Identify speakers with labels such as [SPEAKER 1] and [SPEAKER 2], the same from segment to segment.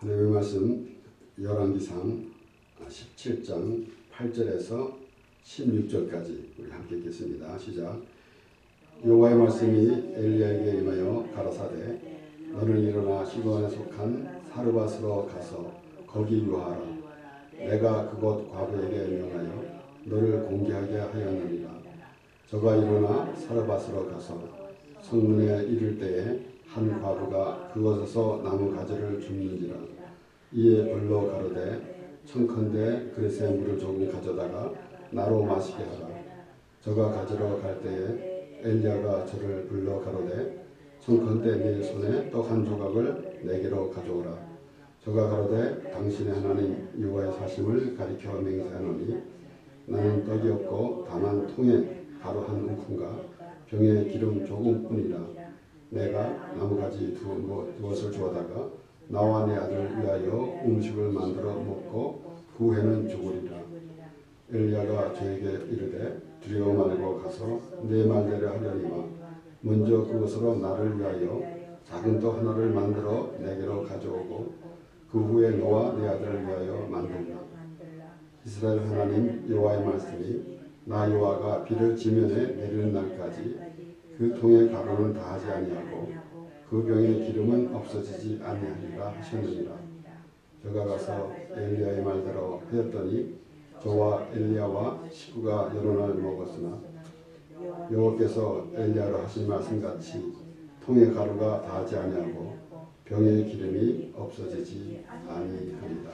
[SPEAKER 1] 하나님의 말씀 열왕기상 17장 8절에서 16절까지 우리 함께 읽겠습니다. 시작. 여호와의 말씀이 엘리야에게 임하여 가라사대 너는 일어나 시돈에 속한 사르밧으로 가서 거기 유하라. 내가 그곳 과부에게 명하여 너를 공개하게 하였느니라. 저가 일어나 사르밧으로 가서 성문에 이를 때에 한 과부가 그곳에서 나무 가지를 줍는지라. 이에 불러 가로되 청컨대 그릇에 물을 조금 가져다가 나로 마시게 하라. 저가 가지러 갈 때에 엘리야가 저를 불러 가로되 청컨대 네 손에 떡 한 조각을 내게로 가져오라. 저가 가로되 당신의 하나님 여호와의 사심을 가리켜 맹세하노니 나는 떡이 없고 다만 통에 가루 한 움큼과 병에 기름 조금뿐이라. 내가 나무가지 두엇을 주어다가 나와 내 아들을 위하여 음식을 만들어 먹고 그 후에는 죽으리라. 엘리야가 저에게 이르되 두려워 말고 가서 내 말대로 하려니와 먼저 그것으로 나를 위하여 작은 떡 하나를 만들어 내게로 가져오고 그 후에 너와 내 아들을 위하여 만들라. 이스라엘 하나님 여호와의 말씀이 나 여호와가 비를 지면에 내리는 날까지 그 통의 가루는 다하지 아니하고 그 병의 기름은 없어지지 아니하리라 하셨느니라. 저가 가서 엘리야의 말대로 하였더니 저와 엘리야와 식구가 여러 날 먹었으나 여호와께서 엘리야로 하신 말씀같이 통의 가루가 다하지 아니하고 병의 기름이 없어지지 아니하리라.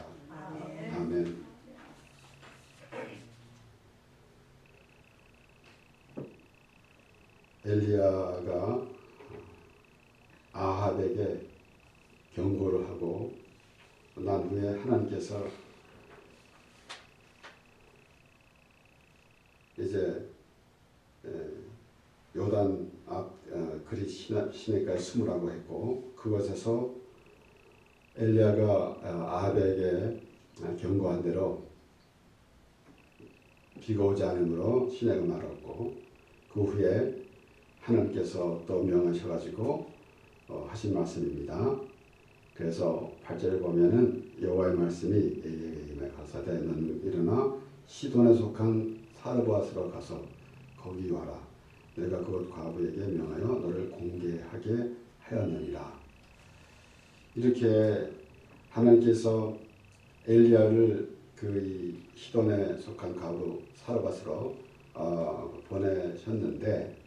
[SPEAKER 1] 아멘. 엘리야가 아합에게 경고를 하고 난 후에 하나님께서 이제 요단 앞 그릿 시내까지 숨으라고 했고 그곳에서 엘리야가 아합에게 경고한 대로 비가 오지 않으므로 시내가 말았고 그 후에 하나님께서 또 명하셔가지고 하신 말씀입니다. 그래서 8절에 보면은 여호와의 말씀이 엘리야에게 임하여 가라사대 너는 일어나 시돈에 속한 사르밧으로 가서 거기 와라. 내가 그곳 과부에게 명하여 너를 공개하게 하였느니라. 이렇게 하나님께서 엘리야를 그 시돈에 속한 과부 사르밧으로 보내셨는데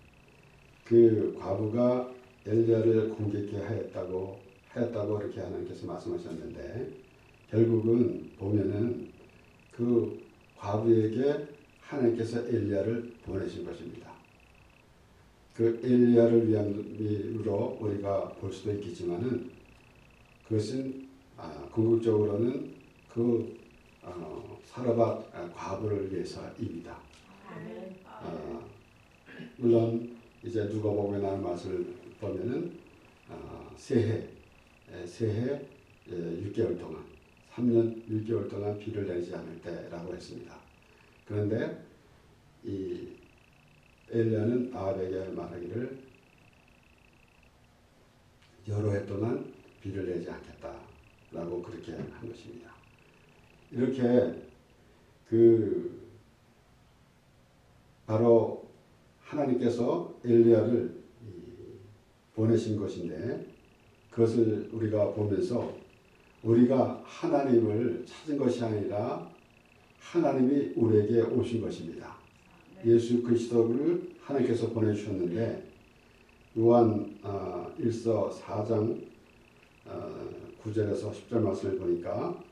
[SPEAKER 1] 그 과부가 엘리야를 공격해 하였다고 이렇게 하나님께서 말씀하셨는데 결국은 보면은 그 과부에게 하나님께서 엘리야를 보내신 것입니다. 그 엘리야를 위함으로 우리가 볼 수도 있겠지만은 그것은 궁극적으로는 그 사르밧 과부를 위해서입니다. 물론 이제 누가복음에 나온 말씀을 보면은 새해 6개월 동안 3년 6개월 동안 비를 내리지 않을 때라고 했습니다. 그런데 이 엘리야는 아합에게 말하기를 여러 해 동안 비를 내지 않겠다라고 그렇게 한 것입니다. 이렇게 바로 하나님께서 엘리야를 보내신 것인데 그것을 우리가 보면서 우리가 하나님을 찾은 것이 아니라 하나님이 우리에게 오신 것입니다. 예수 그리스도를 하나님께서 보내주셨는데 요한 1서 4장 9절에서 10절 말씀을 보니까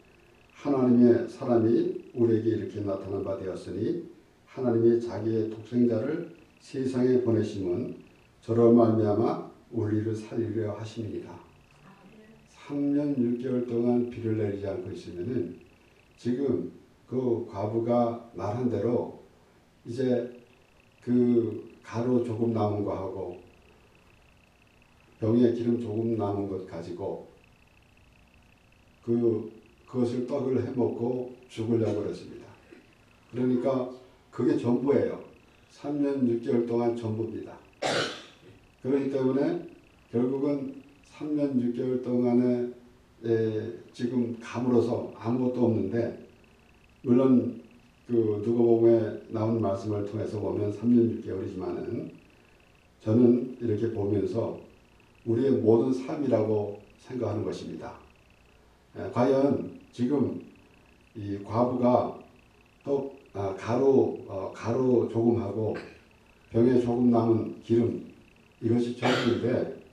[SPEAKER 1] 하나님의 사람이 우리에게 이렇게 나타난 바 되었으니 하나님이 자기의 독생자를 세상에 보내심은 저로 말미암아 우리를 살리려 하심이니라. 3년 6개월 동안 비를 내리지 않고 있으면은 지금 그 과부가 말한 대로 이제 그 가루 조금 남은 거 하고 병에 기름 조금 남은 것 가지고 그것을 떡을 해먹고 죽으려고 그랬습니다. 그러니까 그게 전부예요. 3년 6개월 동안 전부입니다. 그렇기 때문에 결국은 3년 6개월 동안의 지금 감으로서 아무것도 없는데, 물론 그 누가복음에 나온 말씀을 통해서 보면 3년 6개월이지만은 저는 이렇게 보면서 우리의 모든 삶이라고 생각하는 것입니다. 과연 지금 이 과부가 또 가루 조금 하고 병에 조금 남은 기름, 이것이 전부인데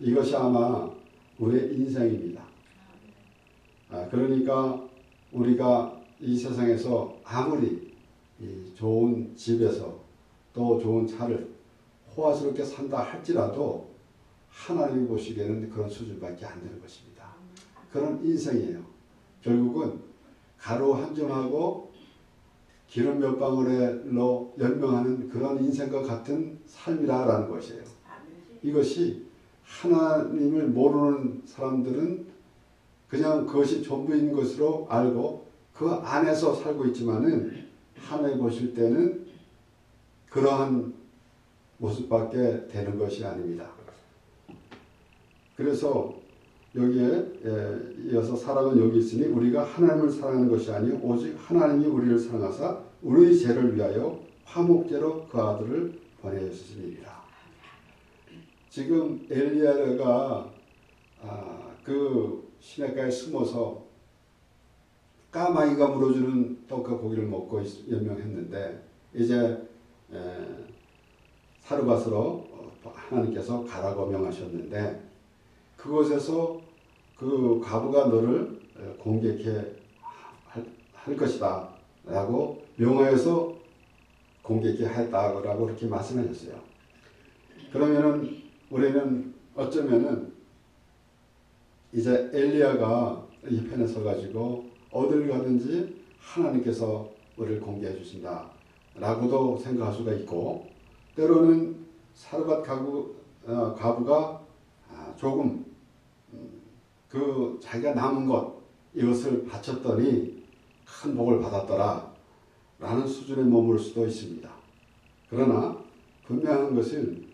[SPEAKER 1] 이것이 아마 우리의 인생입니다. 그러니까 우리가 이 세상에서 아무리 좋은 집에서 또 좋은 차를 호화스럽게 산다 할지라도 하나님이 보시기에는 그런 수준밖에 안 되는 것입니다. 그런 인생이에요. 결국은 가루 한 점하고 기름 몇 방울로 연명하는 그런 인생과 같은 삶이라는 것이에요. 이것이 하나님을 모르는 사람들은 그냥 그것이 전부인 것으로 알고 그 안에서 살고 있지만은 하나님 보실 때는 그러한 모습밖에 되는 것이 아닙니다. 그래서 여기에 이어서 사랑은 여기 있으니 우리가 하나님을 사랑하는 것이 아니요 오직 하나님이 우리를 사랑하사 우리의 죄를 위하여 화목제로 그 아들을 보내주심이니라. 지금 엘리야가 그 시냇가에 숨어서 까마귀가 물어주는 떡과 고기를 먹고 연명했는데 이제 사르밧으로 하나님께서 가라고 명하셨는데 그곳에서 그 과부가 너를 공격해 할 것이다 라고 명하여서 공격해 했다고 그렇게 말씀하셨어요. 그러면은 우리는 어쩌면은 이제 엘리야가 이 편에 서가지고 어딜 가든지 하나님께서 우리를 공개해 주신다 라고도 생각할 수가 있고, 때로는 사르밧 과부가 조금 그 자기가 남은 것 이것을 바쳤더니 큰 복을 받았더라 라는 수준에 머물 수도 있습니다. 그러나 분명한 것은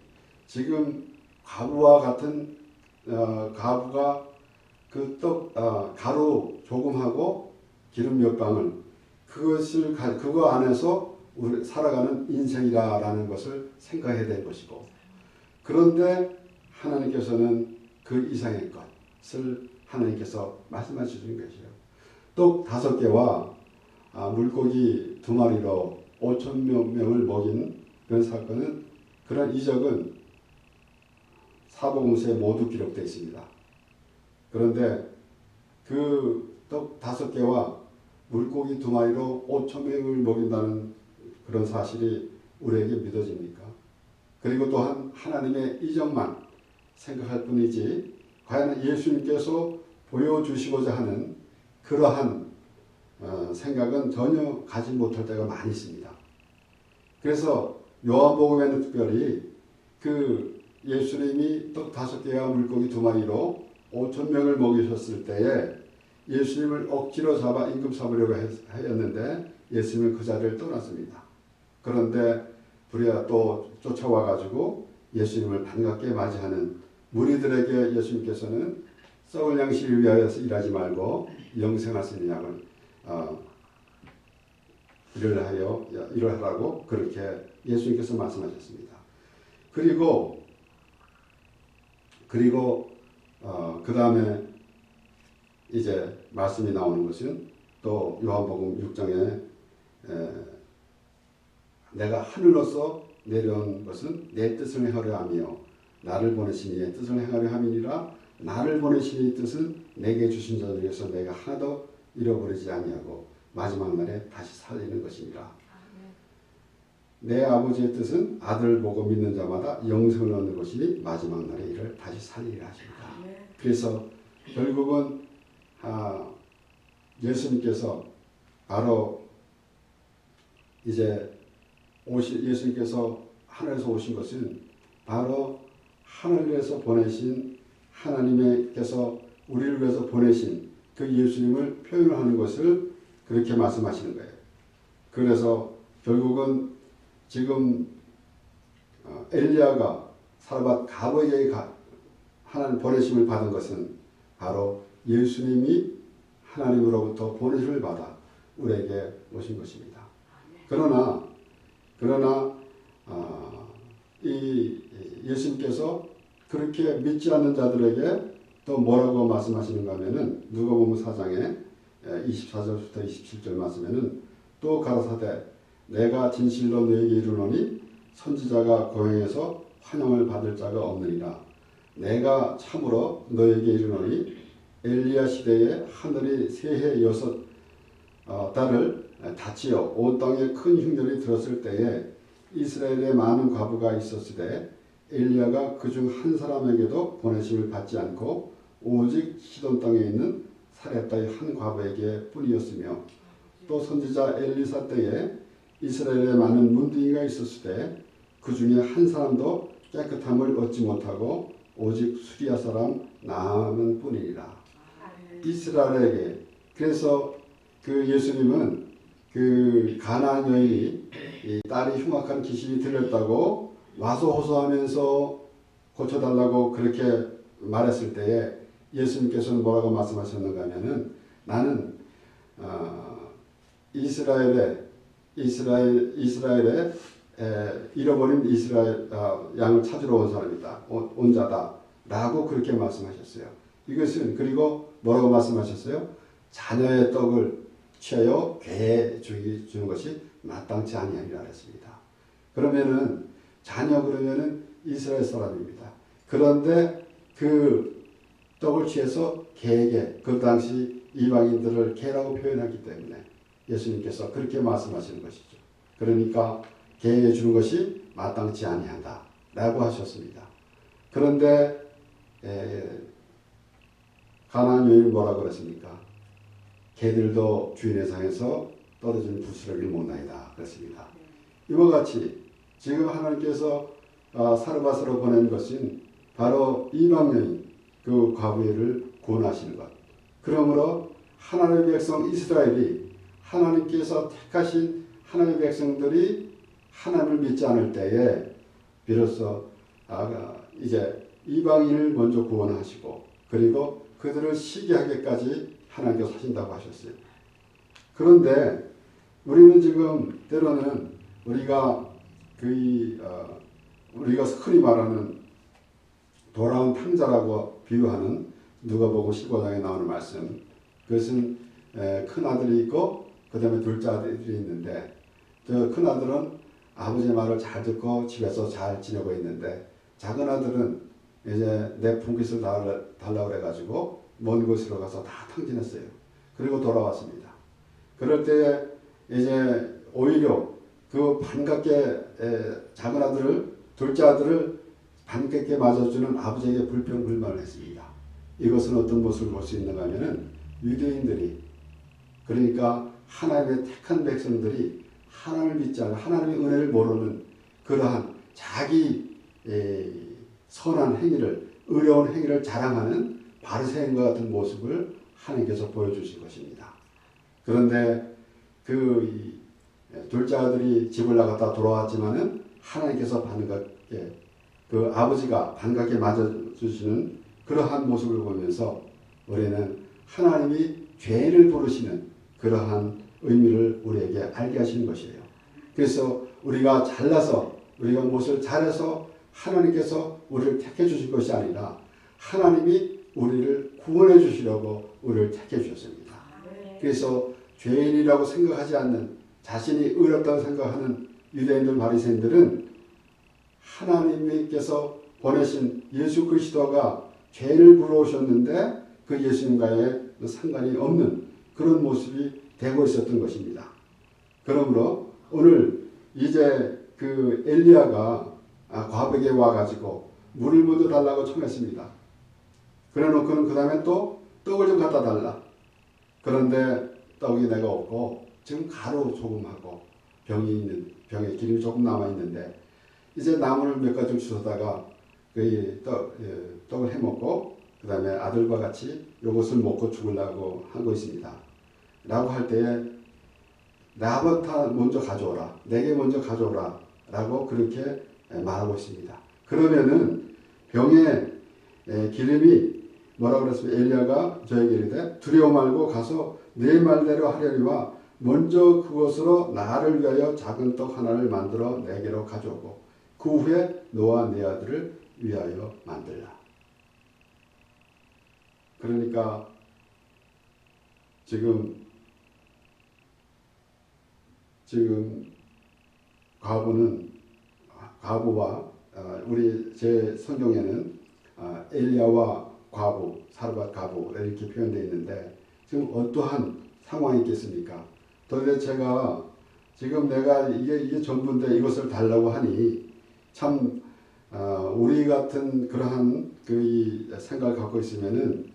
[SPEAKER 1] 지금 과부와 같은 과부가 그 가루 조금하고 기름 몇 방울 그거 안에서 우리 살아가는 인생이라는 것을 생각해야 될 것이고, 그런데 하나님께서는 그 이상의 것을 하나님께서 말씀해 주신 것이에요. 떡 5개와 물고기 2마리로 5,000명을 먹인 그런 사건은, 그런 이적은 사복음서에 모두 기록되어 있습니다. 그런데 그 떡 5개와 물고기 2마리로 5,000명을 먹인다는 그런 사실이 우리에게 믿어집니까? 그리고 또한 하나님의 이적만 생각할 뿐이지 과연 예수님께서 보여주시고자 하는 그러한 생각은 전혀 가지 못할 때가 많이 있습니다. 그래서 요한복음에는 특별히 그 예수님이 떡 5개와 물고기 2마리로 5,000명을 먹이셨을 때에 예수님을 억지로 잡아 임금 삼으려고 하였는데 예수님은 그 자리를 떠났습니다. 그런데 불이야 또 쫓아와 가지고 예수님을 반갑게 맞이하는 무리들에게 예수님께서는 썩을 양식을 위하여서 일하지 말고 영생할 수 있는 약을 일을 하라고 그렇게 예수님께서 말씀하셨습니다. 그리고 그 다음에 이제 말씀이 나오는 것은 또 요한복음 6장에 내가 하늘로서 내려온 것은 내 뜻을 행하려 하며 나를 보내신 이의 뜻을 행하려 함이니라. 나를 보내신 이의 뜻은 내게 주신 자 중에서 내가 하나도 잃어버리지 아니하고 마지막 날에 다시 살리는 것이니라. 내 아버지의 뜻은 아들을 보고 믿는 자마다 영생을 얻는 것이니 마지막 날에 이를 다시 살리리라 하십니다. 그래서 결국은 예수님께서 바로 이제 예수님께서 하늘에서 오신 것은 바로 하늘에서 보내신 하나님께서 우리를 위해서 보내신 그 예수님을 표현하는 것을 그렇게 말씀하시는 거예요. 그래서 결국은 지금 엘리야가 사르밧 과부에게 하나님 보내심을 받은 것은 바로 예수님이 하나님으로부터 보내심을 받아 우리에게 오신 것입니다. 그러나 이 예수님께서 그렇게 믿지 않는 자들에게 또 뭐라고 말씀하시는가 하면은 누가복음 4장에 24절부터 27절 말씀에는 또 가라사대 내가 진실로 너에게 이르노니 선지자가 고향에서 환영을 받을 자가 없느니라. 내가 참으로 너에게 이르노니 엘리야 시대에 하늘이 새해 6달을 닫히어 온 땅에 큰 흉년이 들었을 때에 이스라엘에 많은 과부가 있었으되 엘리야가 그중 한 사람에게도 보내심을 받지 않고 오직 시돈 땅에 있는 사렙다의 한 과부에게 뿐이었으며 또 선지자 엘리사 때에 이스라엘에 많은 문둥이가 있었으되 그 중에 한 사람도 깨끗함을 얻지 못하고 오직 수리아 사람 나아만 뿐이니라. 이스라엘에게 그래서 그 예수님은 그 가나안 여인이 이 딸이 흉악한 귀신이 들렸다고 와서 호소하면서 고쳐달라고 그렇게 말했을 때에 예수님께서는 뭐라고 말씀하셨는가 하면은 나는 이스라엘에 잃어버린 이스라엘 양을 찾으러 온 사람이다. 온 자다. 라고 그렇게 말씀하셨어요. 이것은 그리고 뭐라고 말씀하셨어요? 자녀의 떡을 취하여 괴에 주는 것이 마땅치 아니하니라 했습니다. 그러면은 자녀 그러면은 이스라엘 사람입니다. 그런데 그 떡을 취해서 개에게 그 당시 이방인들을 개라고 표현하기 때문에 예수님께서 그렇게 말씀하시는 것이죠. 그러니까 개에게 주는 것이 마땅치 아니한다 라고 하셨습니다. 그런데 가나안 여인은 뭐라고 그랬습니까? 개들도 주인의 상에서 떨어진 부스러기를 못나이다 그랬습니다. 이와 같이 지금 하나님께서 사르밧으로 보낸 것은 바로 이방 여인 그 과부를 구원하시는 것. 그러므로 하나님의 백성 이스라엘이 하나님께서 택하신 하나님의 백성들이 하나님을 믿지 않을 때에 비로소 이제 이방인을 먼저 구원하시고 그리고 그들을 시기하게까지 하나님께서 하신다고 하셨어요. 그런데 우리는 지금 때로는 우리가 흔히 말하는 돌아온 탕자라고 비유하는 누가복음 15장에 나오는 말씀. 그것은 큰 아들이 있고 그 다음에 둘째 아들이 있는데 그 큰 아들은 아버지의 말을 잘 듣고 집에서 잘 지내고 있는데 작은 아들은 이제 내 품깃을 달라고 그래가지고 먼 곳으로 가서 다 탕진했어요. 그리고 돌아왔습니다. 그럴 때에 이제 오히려 그 반갑게 작은 아들을 둘째 아들을 반갑게 맞아주는 아버지에게 불평불만을 했습니다. 이것은 어떤 모습을 볼 수 있는가 하면은 유대인들이 그러니까 하나님의 택한 백성들이 하나님을 믿지 않아 하나님의 은혜를 모르는 그러한 자기 선한 행위를 의로운 행위를 자랑하는 바리새인과 같은 모습을 하나님께서 보여주신 것입니다. 그런데 그 둘째 아들이 집을 나갔다 돌아왔지만은 하나님께서 반갑게 그 아버지가 반갑게 맞아주시는 그러한 모습을 보면서 우리는 하나님이 죄를 부르시는 그러한 의미를 우리에게 알게 하시는 것이에요. 그래서 우리가 잘나서 우리가 무엇을 잘해서 하나님께서 우리를 택해 주신 것이 아니라 하나님이 우리를 구원해 주시려고 우리를 택해 주셨습니다. 그래서 죄인이라고 생각하지 않는 자신이 의롭다고 생각하는 유대인들 바리새인들은 하나님께서 보내신 예수 그리스도가 죄를 불러오셨는데 그 예수님과의 상관이 없는 그런 모습이 되고 있었던 것입니다. 그러므로 오늘 이제 그 엘리야가 과부에게 와가지고 물을 먼저 달라고 청했습니다. 그래놓고는 그 다음에 또 떡을 좀 갖다 달라. 그런데 떡이 내가 없고 지금 가루 조금하고 병에 기름이 조금 남아있는데 이제 나무를 몇 가지 주워다가 그 떡을 해먹고 그 다음에 아들과 같이 요것을 먹고 죽으려고 하고 있습니다. 라고 할 때에 나부터 먼저 가져오라. 내게 먼저 가져오라. 라고 그렇게 말하고 있습니다. 그러면은 병에 기름이 뭐라고 그랬습니까? 엘리야가 저에게 이르되 두려워 말고 가서 네 말대로 하려니와 먼저 그것으로 나를 위하여 작은 떡 하나를 만들어 내게로 가져오고 그 후에 너와 네 아들을 위하여 만들라. 그러니까 지금 과부와 우리 제 성경에는 엘리야와 과부, 사르밧 과부 이렇게 표현되어 있는데 지금 어떠한 상황이 있겠습니까? 도대체가 지금 내가 이게 전부인데 이것을 달라고 하니 참 우리 같은 그러한 그 생각을 갖고 있으면은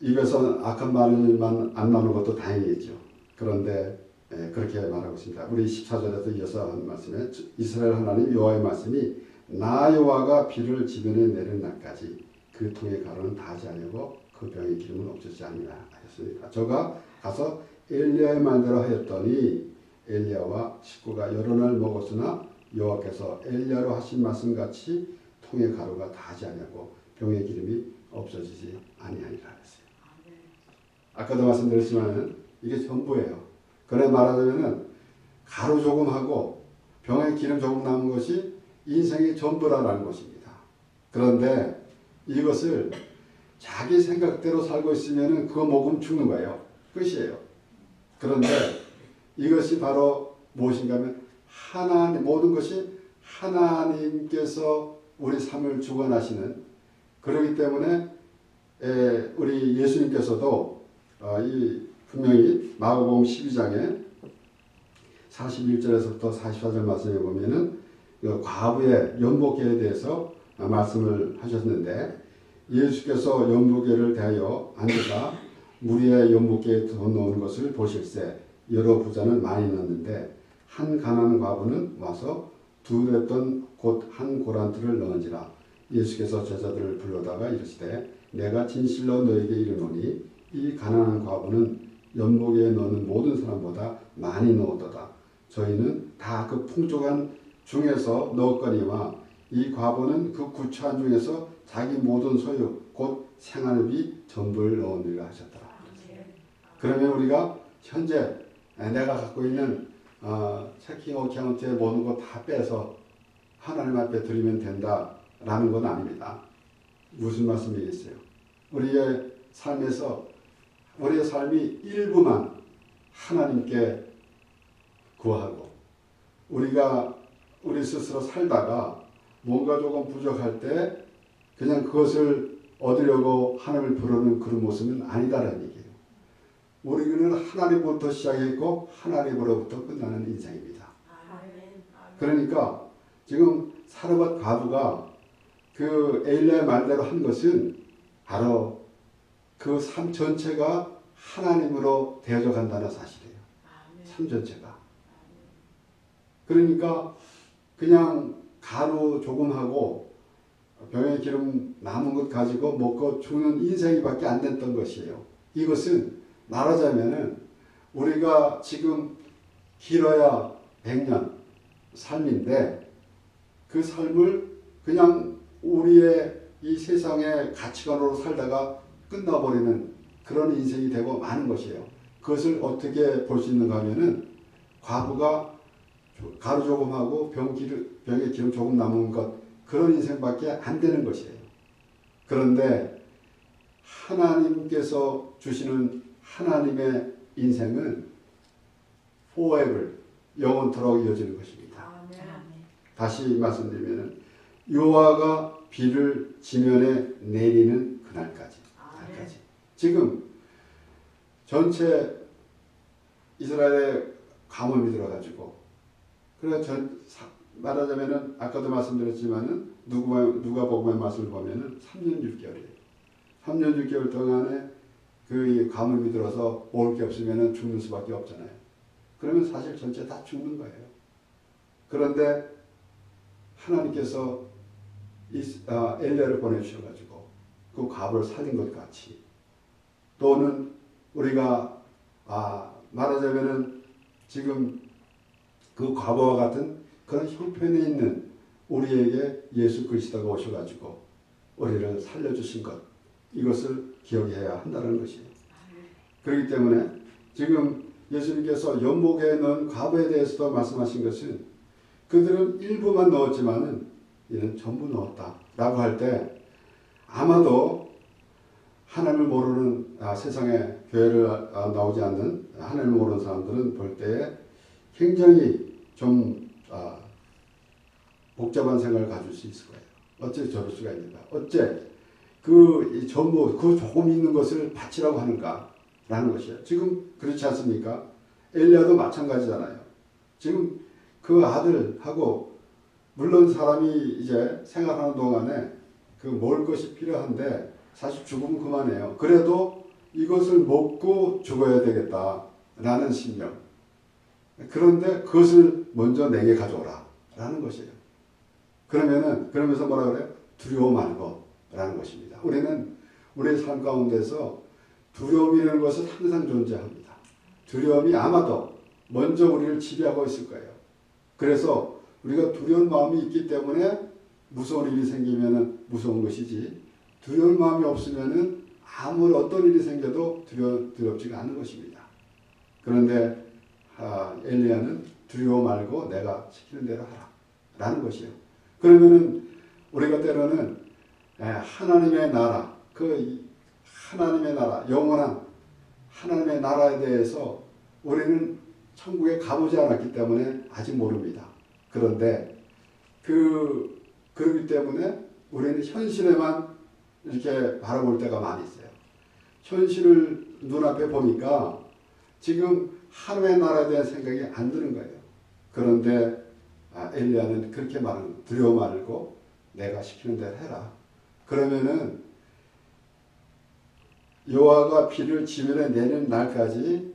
[SPEAKER 1] 입에서 악한 말만 안 나오는 것도 다행이겠죠. 그런데 그렇게 말하고 있습니다. 우리 14절에서 이어서 한 말씀에 이스라엘 하나님 여호와의 말씀이 나 여호와가 비를 지면에 내리는 날까지 그 통의 가루는 다하지 아니하고 그 병의 기름은 없어지지 아니라 하였습니다. 저가 가서 엘리야의 말대로 하였더니 엘리야와 식구가 여러 날 먹었으나 여호와께서 엘리야로 하신 말씀같이 통의 가루가 다하지 아니하고 병의 기름이 없어지지 아니하니라 했어요. 아까도 말씀드렸지만 이게 전부예요. 그래 말하자면 가루 조금 하고 병에 기름 조금 남은 것이 인생의 전부라는 것입니다. 그런데 이것을 자기 생각대로 살고 있으면 그거 먹으면 죽는 거예요. 끝이에요. 그런데 이것이 바로 무엇인가 하면 모든 것이 하나님께서 우리 삶을 주관하시는, 그렇기 때문에 우리 예수님께서도 분명히 마가복음 12장에 41절에서부터 44절 말씀에 보면은 과부의 연복계에 대해서 말씀을 하셨는데, 예수께서 연복계를 대하여 앉으사 무리의 연복계에 돈 넣는 것을 보실세 여러 부자는 많이 넣었는데 한 가난한 과부는 와서 두 랩돈 곧 한 고란트를 넣은지라. 예수께서 제자들을 불러다가 이르시되 내가 진실로 너에게 이르노니 이 가난한 과부는 연복에 넣는 모든 사람보다 많이 넣었도다. 저희는 다 그 풍족한 중에서 넣었거니와 이 과부는 그 구차한 중에서 자기 모든 소유 곧 생활비 전부를 넣으리라 하셨더라. 그러면 우리가 현재 내가 갖고 있는 체킹 어카운트에 모든 거 다 빼서 하나님 앞에 드리면 된다라는 건 아닙니다. 무슨 말씀이겠어요? 우리의 삶에서 우리의 삶이 일부만 하나님께 구하고 우리가 우리 스스로 살다가 뭔가 조금 부족할 때 그냥 그것을 얻으려고 하나님을 부르는 그런 모습은 아니다라는 얘기예요. 우리는 하나님부터 시작했고 하나님으로부터 끝나는 인생입니다. 그러니까 지금 사르밧 과부가 그 엘리야의 말대로 한 것은 바로 그 삶 전체가 하나님으로 되어져 간다는 사실이에요. 삶 전체가. 그러니까 그냥 가루 조금 하고 병에 기름 남은 것 가지고 먹고 죽는 인생이 밖에 안 됐던 것이에요. 이것은 말하자면은 우리가 지금 길어야 100년 삶인데 그 삶을 그냥 우리의 이 세상의 가치관으로 살다가 끝나버리는 그런 인생이 되고 많은 것이에요. 그것을 어떻게 볼 수 있는가 하면은 과부가 가루 조금 하고 병에 기름 조금 남은 것, 그런 인생밖에 안 되는 것이에요. 그런데 하나님께서 주시는 하나님의 인생은 forever, 영원토록 이어지는 것입니다. 다시 말씀드리면 여호와가 비를 지면에 내리는 그날까지. 지금 전체 이스라엘의 가뭄이 들어가지고, 그래서 말하자면은 아까도 말씀드렸지만은 누가복음의 말씀을 보면은 3년 6개월이에요. 3년 6개월 동안에 그 가뭄이 들어서 먹을 게 없으면은 죽는 수밖에 없잖아요. 그러면 사실 전체 다 죽는 거예요. 그런데 하나님께서 엘리야를 보내주셔가지고 그 과부를 살린 것 같이, 또는 우리가 말하자면은 지금 그 과부와 같은 그런 형편에 있는 우리에게 예수 그리스도가 오셔가지고 우리를 살려주신 것, 이것을 기억해야 한다는 것이에요. 그렇기 때문에 지금 예수님께서 연목에 넣은 과부에 대해서도 말씀하신 것은 그들은 일부만 넣었지만은 이는 전부 넣었다 라고 할 때 아마도 하나님을 모르는 세상에 교회를 나오지 않는 하나님을 모르는 사람들은 볼 때에 굉장히 좀 복잡한 생각을 가질 수 있을 거예요. 어째 저럴 수가 있는가? 어째 그 전부 그 조금 있는 것을 바치라고 하는가? 라는 것이에요. 지금 그렇지 않습니까? 엘리야도 마찬가지잖아요. 지금 그 아들하고 물론 사람이 이제 생활하는 동안에 그 먹을 것이 필요한데 사실 죽으면 그만해요. 그래도 이것을 먹고 죽어야 되겠다라는 신념. 그런데 그것을 먼저 내게 가져오라 라는 것이에요. 그러면서 뭐라 그래요? 두려워 말고 라는 것입니다. 우리는 우리의 삶 가운데서 두려움이라는 것은 항상 존재합니다. 두려움이 아마도 먼저 우리를 지배하고 있을 거예요. 그래서 우리가 두려운 마음이 있기 때문에 무서운 일이 생기면 무서운 것이지, 두려운 마음이 없으면 아무리 어떤 일이 생겨도 두렵지가 않은 것입니다. 그런데 엘리야는 두려워 말고 내가 시키는 대로 하라 라는 것이에요. 그러면은 우리가 때로는 하나님의 나라, 그 하나님의 나라, 영원한 하나님의 나라에 대해서 우리는 천국에 가보지 않았기 때문에 아직 모릅니다. 그런데 그러기 때문에 우리는 현실에만 이렇게 바라볼 때가 많이 있어요. 현실을 눈앞에 보니까 지금 하나님의 나라에 대한 생각이 안 드는 거예요. 그런데 엘리야는 그렇게 말하는, 두려워 말고 내가 시키는 대로 해라. 그러면은 여호와가 비를 지면에 내리는 날까지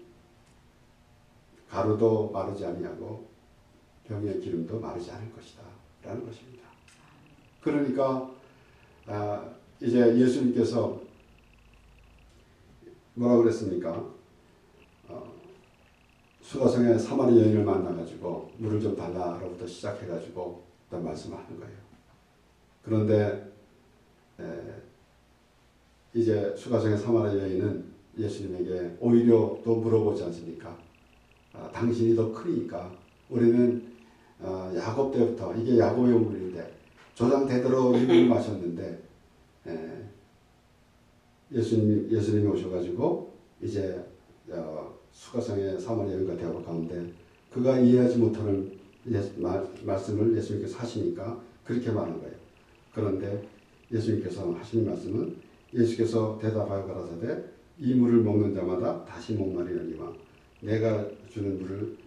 [SPEAKER 1] 가루도 마르지 아니하고 병의 기름도 마르지 않을 것이다 라는 것입니다. 그러니까 이제 예수님께서 뭐라고 그랬습니까? 수가성에 사마리 여인을 만나가지고 물을 좀 달라로부터 시작해가지고 어떤 말씀을 하는 거예요. 그런데 이제 수가성의 사마리 여인은 예수님에게 오히려 또 물어보지 않습니까? 당신이 더 크니까 우리는 야곱 때부터, 이게 야곱의 우물인데 조상대대로 이 물을 마셨는데 예수님이 오셔가지고 이제 수가성의 사마리 여인과 대화를 가운데 그가 이해하지 못하는 말씀을 예수님께서 하시니까 그렇게 말한 거예요. 그런데 예수님께서 하시는 말씀은, 예수께서 대답하여 가라사대 이 물을 먹는 자마다 다시 목마르리니와 내가 주는 물을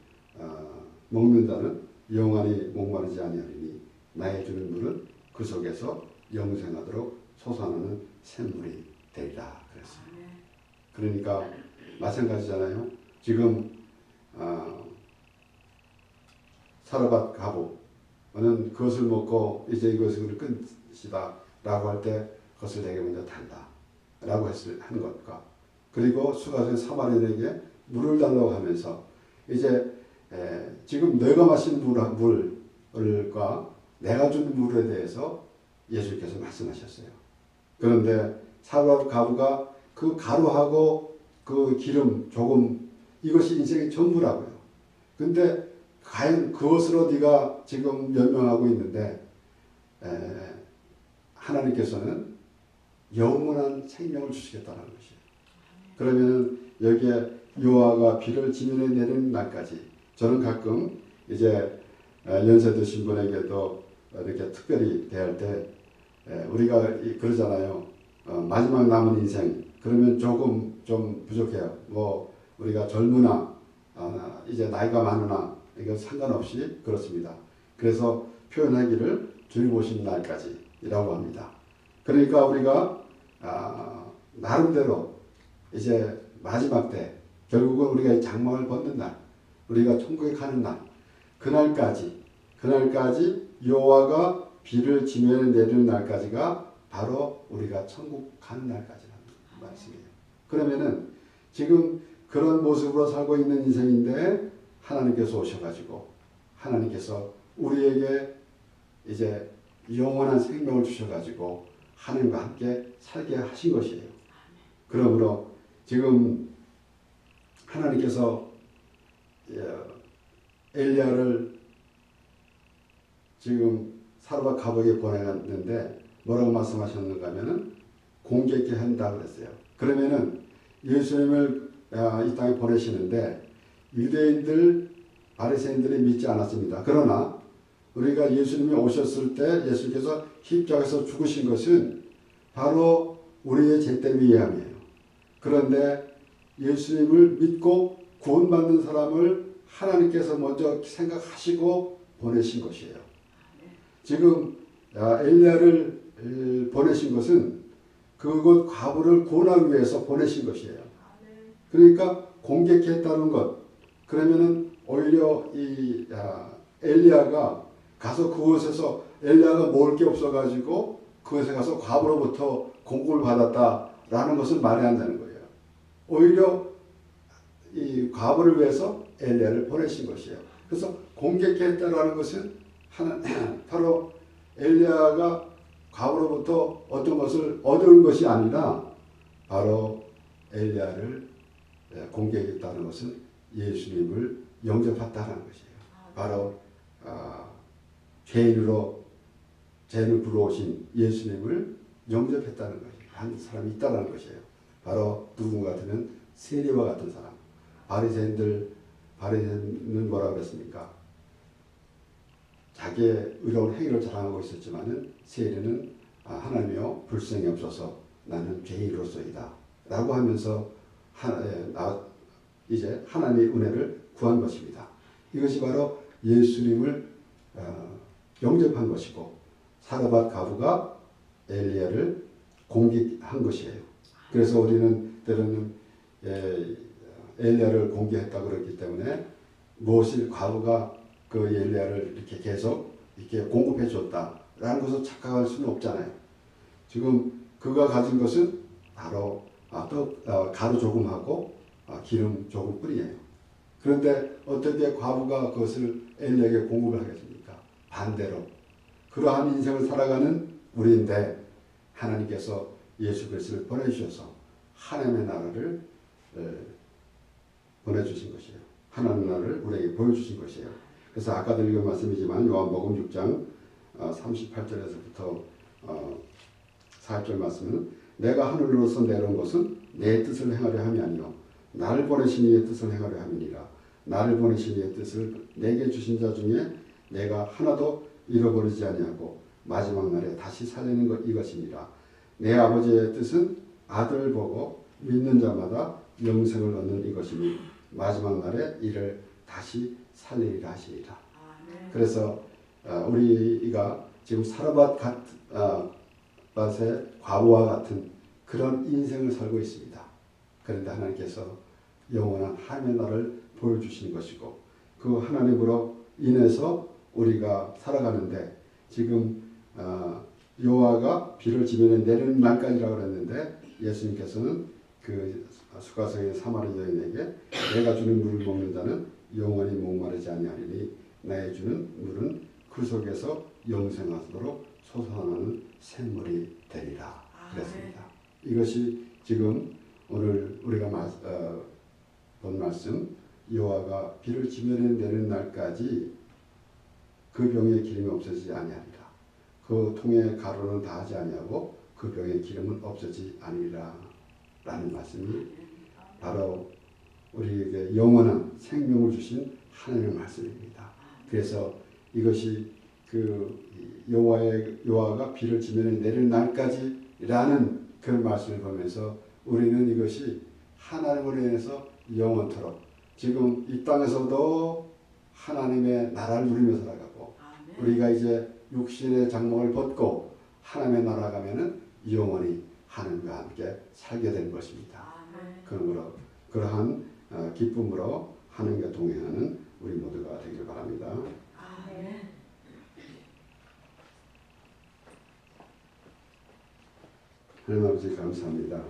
[SPEAKER 1] 먹는 자는 영원히 목마르지 아니하리니 나의 주는 물은 그 속에서 영생하도록 솟아나는 샘물이 되리라 그랬어요. 그러니까 마찬가지잖아요. 지금 사르밧 가부는 그것을 먹고 이제 이것을 끝이다 라고 할 때 그것을 내게 먼저 달라 라고 한 것과, 그리고 수가성 사마리아에게 물을 달라고 하면서 이제 지금 내가 마신 물과 내가 준 물에 대해서 예수께서 말씀하셨어요. 그런데 사르밧 가부가 그 가루하고 그 기름 조금, 이것이 인생의 전부라고요. 근데 과연 그것으로 네가 지금 연명하고 있는데 하나님께서는 영원한 생명을 주시겠다는 것이에요. 그러면 여기에 여호와가 비를 지면에 내리는 날까지, 저는 가끔 이제 연세 드신 분에게도 이렇게 특별히 대할 때 우리가 그러잖아요. 마지막 남은 인생, 그러면 조금 좀 부족해요. 뭐 우리가 젊으나 이제 나이가 많으나 이거 상관없이 그렇습니다. 그래서 표현하기를 주님 오신 날까지라고 합니다. 그러니까 우리가 나름대로 이제 마지막 때, 결국은 우리가 장막을 벗는 날, 우리가 천국에 가는 날, 그날까지 여호와가 비를 지면에 내리는 날까지가 바로 우리가 천국 가는 날까지라는 말씀이에요. 그러면은 지금 그런 모습으로 살고 있는 인생인데 하나님께서 오셔가지고 하나님께서 우리에게 이제 영원한 생명을 주셔가지고 하나님과 함께 살게 하신 것이에요. 그러므로 지금 하나님께서 엘리야를 지금 사르밧 감옥에 보내갔는데 뭐라고 말씀하셨는가 하면은 공개케 한다고 그랬어요. 그러면은 예수님을 이 땅에 보내시는데 유대인들 바리새인들이 믿지 않았습니다. 그러나 우리가 예수님이 오셨을 때 예수님께서 십자가에서 죽으신 것은 바로 우리의 죄 때문에 위함이에요. 그런데 예수님을 믿고 구원받는 사람을 하나님께서 먼저 생각하시고 보내신 것이에요. 지금 엘리야를 보내신 것은 그곳 과부를 구원하기 위해서 보내신 것이에요. 그러니까 공격케 했다는 것. 그러면은 오히려 이 엘리야가 가서 그곳에서 엘리야가 먹을 게 없어가지고 그곳에 가서 과부로부터 공급을 받았다라는 것은 말이 안 되는 거예요. 오히려 이 과부를 위해서 엘리야를 보내신 것이에요. 그래서 공격케 했다라는 것은 바로 엘리야가 과부로부터 어떤 것을 얻은 것이 아니라 바로 엘리야를 공격했다는 것은 예수님을 영접했다는 것이에요. 바로 죄인으로 죄인을 불러오신 예수님을 영접했다는 것이에요. 한 사람이 있다는 것이에요. 바로 누군가 같으면 세리와 같은 사람. 바리새인은 뭐라고 그랬습니까? 자기의 의로운 행위를 자랑하고 있었지만은 세리는 하나님이여 불쌍히 없어서 나는 죄인으로서이다 라고 하면서 이제 하나님의 은혜를 구한 것입니다. 이것이 바로 예수님을 영접한 것이고 사르밧 과부가 엘리야를 공격한 것이에요. 그래서 우리는 때로는 엘리야를 공격했다고 그랬기 때문에 무엇을 과부가 그 엘리야를 이렇게 계속 이렇게 공급해 줬다라는 것을 착각할 수는 없잖아요. 지금 그가 가진 것은 바로 가루 조금하고 기름 조금뿐이에요. 그런데 어떻게 과부가 그것을 엘리야에게 공급을 하겠습니까? 반대로 그러한 인생을 살아가는 우리인데 하나님께서 예수 그리스도를 보내주셔서 하나님의 나라를 보내주신 것이에요. 하나님의 나라를 우리에게 보여주신 것이에요. 그래서 아까도 읽은 말씀이지만 요한복음 6장 38절에서부터 4절 말씀은 내가 하늘로서 내려온 것은 내 뜻을 행하려 함이 아니요 나를 보내신 이의 뜻을 행하려 함이니라. 나를 보내신 이의 뜻을 내게 주신 자 중에 내가 하나도 잃어버리지 아니하고 마지막 날에 다시 살리는 것 이것이니라. 내 아버지의 뜻은 아들을 보고 믿는 자마다 영생을 얻는 이것이니 마지막 날에 이를 다시 살리리라 하시니라. 그래서 우리가 지금 사르밧 밭의 과부와 같은 그런 인생을 살고 있습니다. 그런데 하나님께서 영원한 하나님의 나라를 보여주신 것이고 그 하나님으로 인해서 우리가 살아가는데 지금 여호와가 비를 지면에 내리는 날까지라고 그랬는데 예수님께서는 그 수가성의 사마리 여인에게 내가 주는 물을 먹는 자는 영원히 목마르지 아니하리니 나의 주는 물은 그 속에서 영생하도록 솟아나는 샘물이 되리라 그랬습니다. 이것이 지금 오늘 우리가 본 말씀 여호와가 비를 지면에 내리는 날까지 그 병의 기름이 없어지지 아니하리라. 그 통에 가루는 다하지 아니하고 그 병의 기름은 없어지지 아니리라 라는 말씀이 바로 우리에게 영원한 생명을 주신 하나님의 말씀입니다. 그래서 이것이 그 여호와가 비를 지면에 내릴 날까지라는 그 말씀을 보면서 우리는 이것이 하나님으로 인해서 영원토록 지금 이 땅에서도 하나님의 나라를 누리며 살아가고 우리가 이제 육신의 장막을 벗고 하나님의 나라 가면은 영원히 하나님과 함께 살게 된 것입니다. 그러므로 그러한 기쁨으로 하나님과 동행하는 우리 모두가 되길 바랍니다. 하나님 아버지 감사합니다.